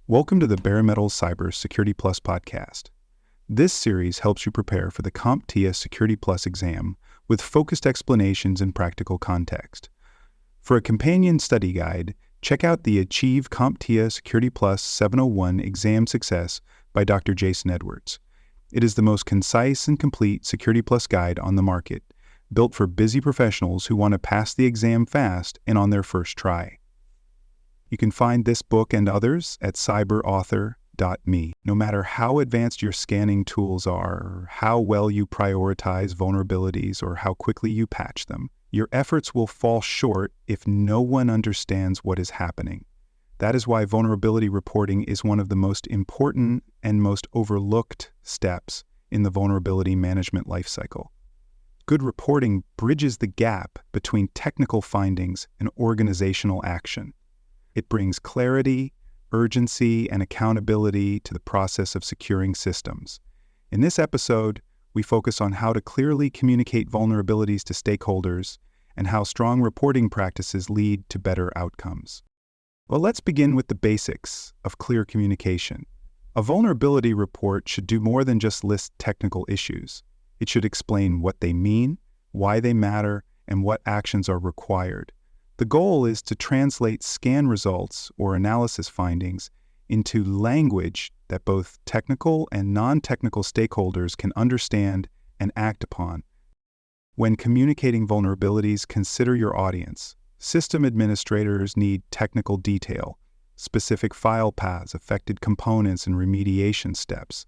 Welcome to the Bare Metal Cyber Security Plus podcast. This series helps you prepare for the CompTIA Security Plus exam with focused explanations and practical context. For a companion study guide, check out the Achieve CompTIA Security Plus 701 Exam Success by Dr. Jason Edwards. It is the most concise and complete Security Plus guide on the market, built for busy professionals who want to pass the exam fast and on their first try. You can find this book and others at cyberauthor.me. No matter how advanced your scanning tools are, or how well you prioritize vulnerabilities, or how quickly you patch them, your efforts will fall short if no one understands what is happening. That is why vulnerability reporting is one of the most important and most overlooked steps in the vulnerability management lifecycle. Good reporting bridges the gap between technical findings and organizational action. It brings clarity, urgency, and accountability to the process of securing systems. In this episode, we focus on how to clearly communicate vulnerabilities to stakeholders and how strong reporting practices lead to better outcomes. Well, let's begin with the basics of clear communication. A vulnerability report should do more than just list technical issues. It should explain what they mean, why they matter, and what actions are required. The goal is to translate scan results or analysis findings into language that both technical and non-technical stakeholders can understand and act upon. When communicating vulnerabilities, consider your audience. System administrators need technical detail, specific file paths, affected components, and remediation steps.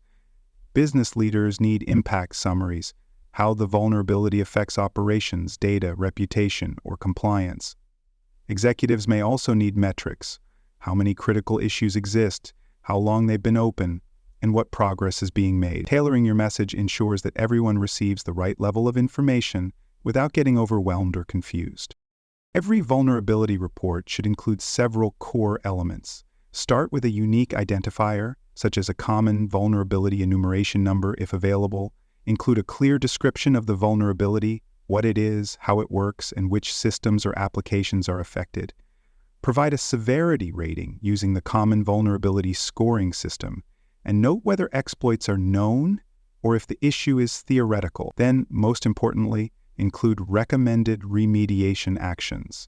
Business leaders need impact summaries, how the vulnerability affects operations, data, reputation, or compliance. Executives may also need metrics, how many critical issues exist, how long they've been open, and what progress is being made. Tailoring your message ensures that everyone receives the right level of information without getting overwhelmed or confused. Every vulnerability report should include several core elements. Start with a unique identifier, such as a common vulnerability enumeration number if available. Include a clear description of the vulnerability, what it is, how it works, and which systems or applications are affected. Provide a severity rating using the Common Vulnerability Scoring System, and note whether exploits are known or if the issue is theoretical. Then, most importantly, include recommended remediation actions.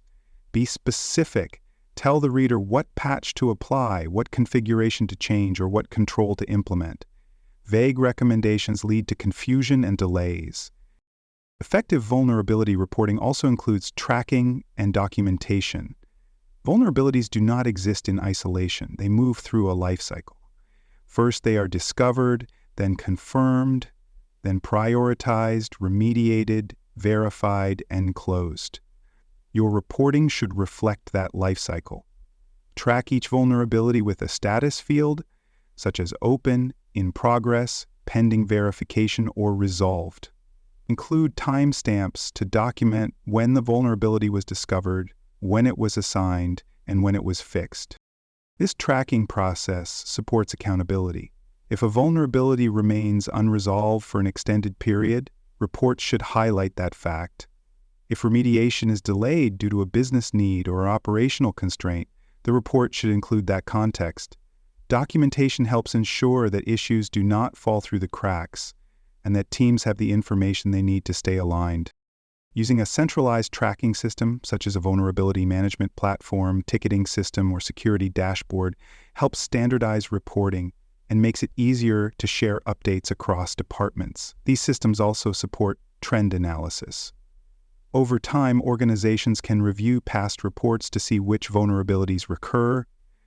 Be specific. Tell the reader what patch to apply, what configuration to change, or what control to implement. Vague recommendations lead to confusion and delays. Effective vulnerability reporting also includes tracking and documentation. Vulnerabilities do not exist in isolation. They move through a life cycle. First, they are discovered, then confirmed, then prioritized, remediated, verified, and closed. Your reporting should reflect that life cycle. Track each vulnerability with a status field, such as open, in progress, pending verification, or resolved. Include timestamps to document when the vulnerability was discovered, when it was assigned, and when it was fixed. This tracking process supports accountability. If a vulnerability remains unresolved for an extended period, reports should highlight that fact. If remediation is delayed due to a business need or operational constraint, the report should include that context. Documentation helps ensure that issues do not fall through the cracks, and that teams have the information they need to stay aligned. Using a centralized tracking system, such as a vulnerability management platform, ticketing system, or security dashboard, helps standardize reporting and makes it easier to share updates across departments. These systems also support trend analysis. Over time, organizations can review past reports to see which vulnerabilities recur,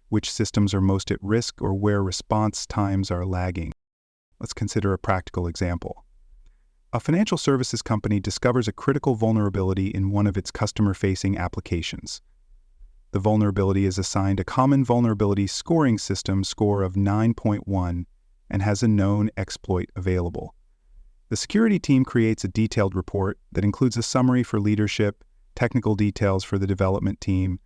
which systems are most at risk, or where response times are lagging. Let's consider a practical example. A financial services company discovers a critical vulnerability in one of its customer-facing applications. The vulnerability is assigned a Common Vulnerability Scoring System score of 9.1 and has a known exploit available. The security team creates a detailed report that includes a summary for leadership, technical details for the development team,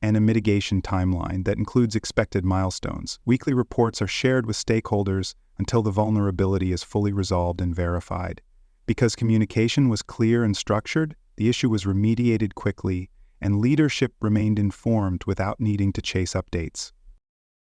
and a mitigation timeline that includes expected milestones. Weekly reports are shared with stakeholders until the vulnerability is fully resolved and verified. Because communication was clear and structured, the issue was remediated quickly, and leadership remained informed without needing to chase updates.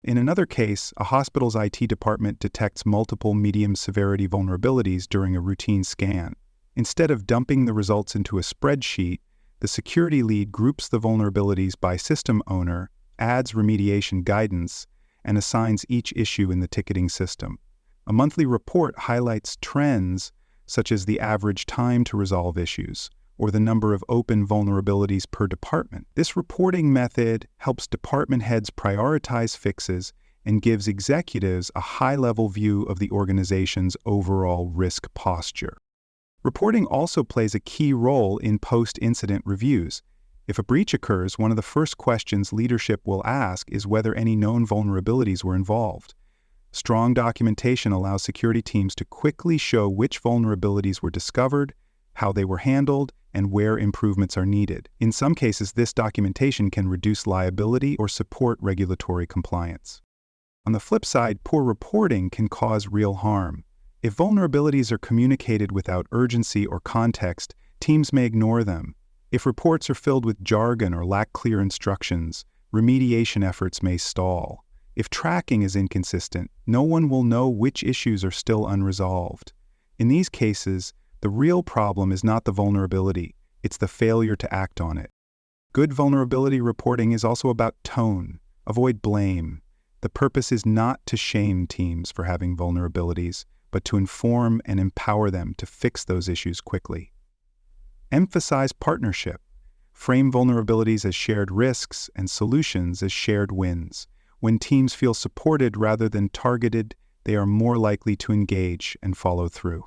In another case, a hospital's IT department detects multiple medium-severity vulnerabilities during a routine scan. Instead of dumping the results into a spreadsheet, the security lead groups the vulnerabilities by system owner, adds remediation guidance, and assigns each issue in the ticketing system. A monthly report highlights trends such as the average time to resolve issues or the number of open vulnerabilities per department. This reporting method helps department heads prioritize fixes and gives executives a high-level view of the organization's overall risk posture. Reporting also plays a key role in post-incident reviews. If a breach occurs, one of the first questions leadership will ask is whether any known vulnerabilities were involved. Strong documentation allows security teams to quickly show which vulnerabilities were discovered, how they were handled, and where improvements are needed. In some cases, this documentation can reduce liability or support regulatory compliance. On the flip side, poor reporting can cause real harm. If vulnerabilities are communicated without urgency or context, teams may ignore them. If reports are filled with jargon or lack clear instructions, remediation efforts may stall. If tracking is inconsistent, no one will know which issues are still unresolved. In these cases, the real problem is not the vulnerability, it's the failure to act on it. Good vulnerability reporting is also about tone. Avoid blame. The purpose is not to shame teams for having vulnerabilities, but to inform and empower them to fix those issues quickly. Emphasize partnership. Frame vulnerabilities as shared risks and solutions as shared wins. When teams feel supported rather than targeted, they are more likely to engage and follow through.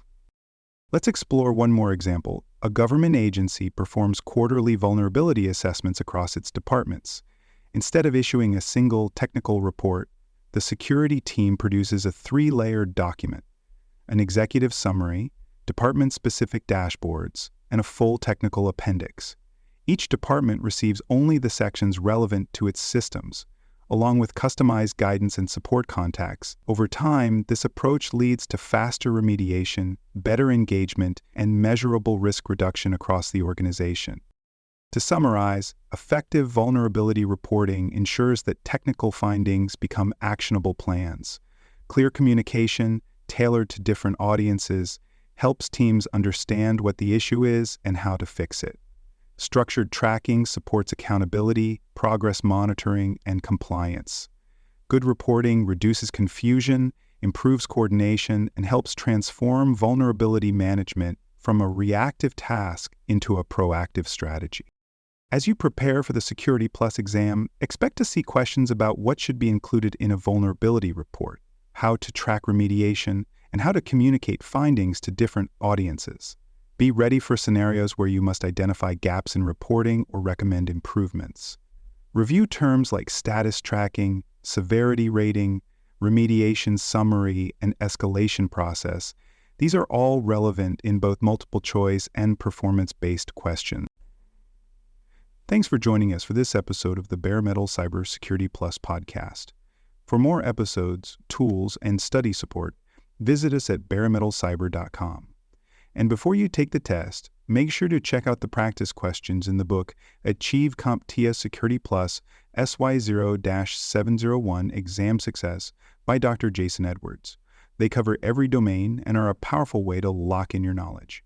Let's explore one more example. A government agency performs quarterly vulnerability assessments across its departments. Instead of issuing a single technical report, the security team produces a 3-layered document: an executive summary, department-specific dashboards, and a full technical appendix. Each department receives only the sections relevant to its systems, along with customized guidance and support contacts. Over time, this approach leads to faster remediation, better engagement, and measurable risk reduction across the organization. To summarize, effective vulnerability reporting ensures that technical findings become actionable plans. Clear communication, tailored to different audiences, helps teams understand what the issue is and how to fix it. Structured tracking supports accountability, progress monitoring, and compliance. Good reporting reduces confusion, improves coordination, and helps transform vulnerability management from a reactive task into a proactive strategy. As you prepare for the Security Plus exam, expect to see questions about what should be included in a vulnerability report, how to track remediation, and how to communicate findings to different audiences. Be ready for scenarios where you must identify gaps in reporting or recommend improvements. Review terms like status tracking, severity rating, remediation summary, and escalation process. These are all relevant in both multiple choice and performance-based questions. Thanks for joining us for this episode of the Bare Metal Cybersecurity Plus podcast. For more episodes, tools, and study support, visit us at baremetalcyber.com. And before you take the test, make sure to check out the practice questions in the book Achieve CompTIA Security Plus SY0-701 Exam Success by Dr. Jason Edwards. They cover every domain and are a powerful way to lock in your knowledge.